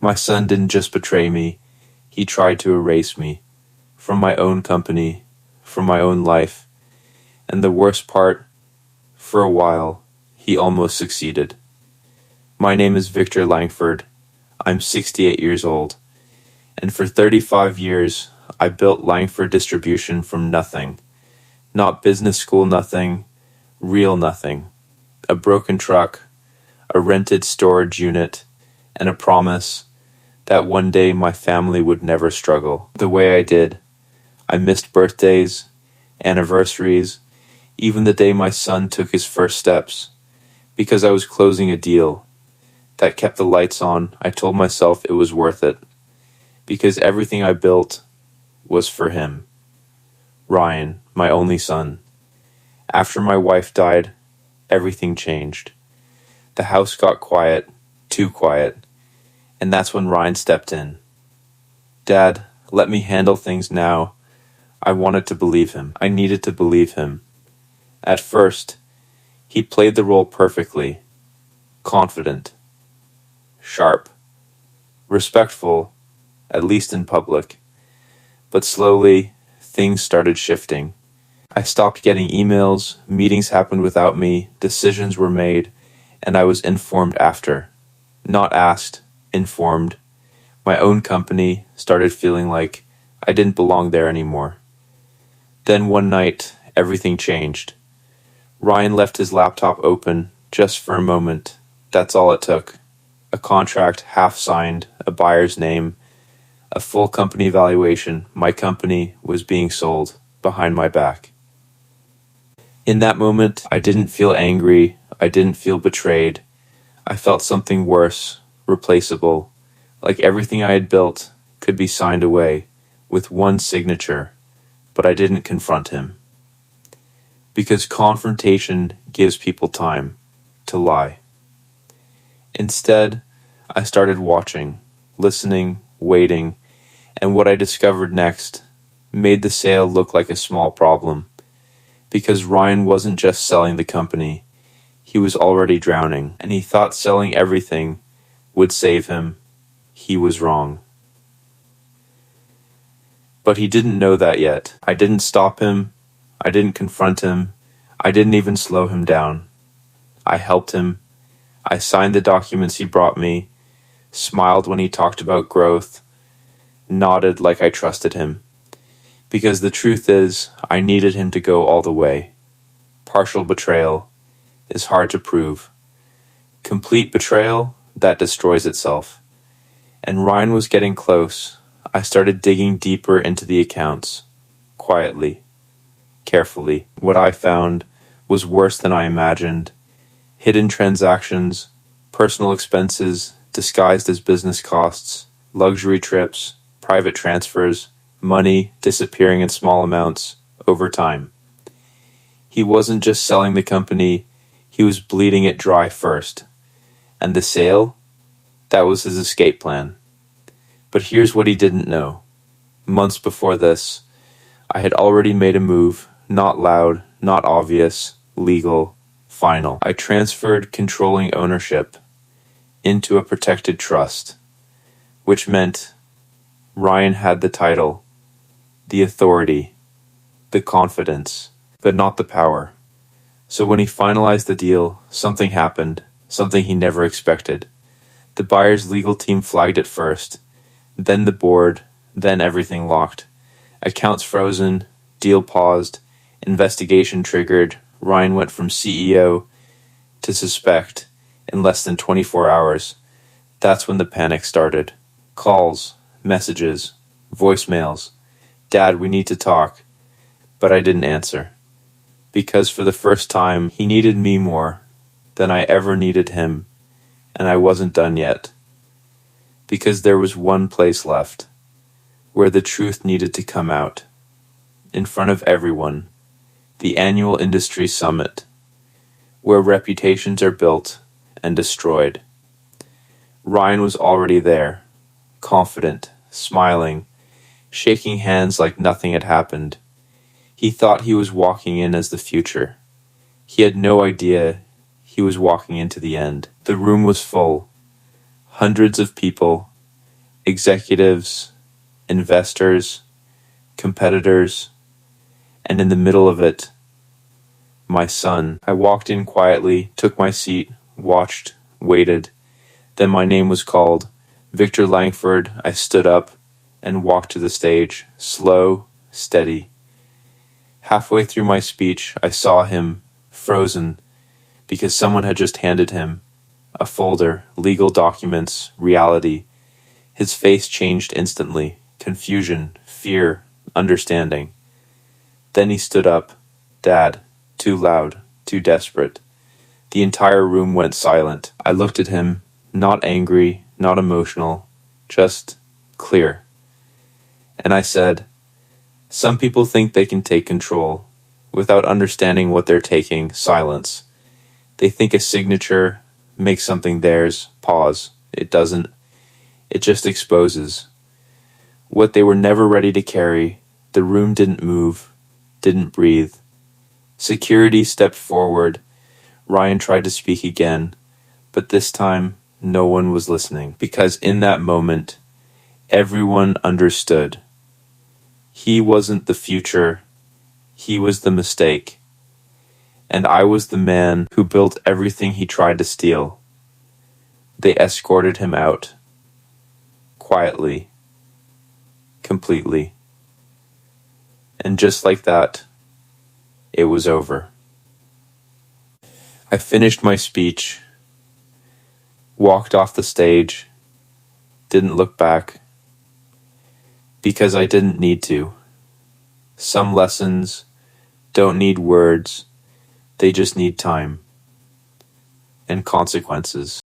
My son didn't just betray me, he tried to erase me from my own company, from my own life. And the worst part, for a while, he almost succeeded. My name is Victor Langford. I'm 68 years old. And for 35 years, I built Langford Distribution from nothing. Not business school nothing, real nothing. A broken truck, a rented storage unit, and a promise that one day my family would never struggle the way I did. I missed birthdays, anniversaries, even the day my son took his first steps, because I was closing a deal that kept the lights on. I told myself it was worth it, because everything I built was for him. Ryan, my only son. After my wife died, everything changed. The house got quiet, too quiet, and that's when Ryan stepped in. Dad, let me handle things now. I wanted to believe him. I needed to believe him. At first, he played the role perfectly. Confident. Sharp. Respectful, at least in public. But slowly, things started shifting. I stopped getting emails, meetings happened without me, decisions were made, and I was informed after. Not asked, informed. My own company started feeling like I didn't belong there anymore. Then one night, everything changed. Ryan left his laptop open, just for a moment. That's all it took. A contract half signed, a buyer's name, a full company valuation. My company was being sold behind my back. In that moment, I didn't feel angry. I didn't feel betrayed. I felt something worse, replaceable, like everything I had built could be signed away with one signature, but I didn't confront him. Because confrontation gives people time to lie. Instead, I started watching, listening, waiting, and what I discovered next made the sale look like a small problem. Because Ryan wasn't just selling the company, he was already drowning, and he thought selling everything would save him. He was wrong. But he didn't know that yet. I didn't stop him. I didn't confront him. I didn't even slow him down. I helped him. I signed the documents he brought me, smiled when he talked about growth, nodded like I trusted him. Because the truth is, I needed him to go all the way. Partial betrayal is hard to prove. Complete betrayal, that destroys itself. And Ryan was getting close. I started digging deeper into the accounts, quietly, carefully. What I found was worse than I imagined. Hidden transactions, personal expenses disguised as business costs, luxury trips, private transfers, money disappearing in small amounts over time. He wasn't just selling the company, he was bleeding it dry first. And the sale? That was his escape plan. But here's what he didn't know. Months before this, I had already made a move, not loud, not obvious, legal, final. I transferred controlling ownership into a protected trust, which meant Ryan had the title, the authority, the confidence, but not the power. So when he finalized the deal, something happened, something he never expected. The buyer's legal team flagged it first, then the board, then everything locked. Accounts frozen, deal paused, investigation triggered. Ryan went from CEO to suspect in less than 24 hours. That's when the panic started. Calls, messages, voicemails. Dad, we need to talk. But I didn't answer. Because for the first time, he needed me more than I ever needed him. And I wasn't done yet. Because there was one place left, where the truth needed to come out. In front of everyone. The annual industry summit, where reputations are built and destroyed. Ryan was already there, confident, smiling, shaking hands like nothing had happened. He thought he was walking in as the future. He had no idea he was walking into the end. The room was full. Hundreds of people, executives, investors, competitors, and in the middle of it, my son. I walked in quietly, took my seat, watched, waited. Then my name was called. Victor Langford. I stood up and walked to the stage, slow, steady. Halfway through my speech, I saw him, frozen, because someone had just handed him a folder, legal documents, reality. His face changed instantly. Confusion, fear, understanding. Then he stood up. Dad. Too loud, too desperate. The entire room went silent. I looked at him, not angry, not emotional, just clear. And I said, some people think they can take control without understanding what they're taking. Silence. They think a signature makes something theirs. Pause. It doesn't. It just exposes what they were never ready to carry. The room didn't move, didn't breathe. Security stepped forward. Ryan tried to speak again, but this time no one was listening, because in that moment, everyone understood. He wasn't the future, he was the mistake, and I was the man who built everything he tried to steal. They escorted him out, quietly, completely, and just like that, it was over. I finished my speech, walked off the stage, didn't look back, because I didn't need to. Some lessons don't need words, they just need time and consequences.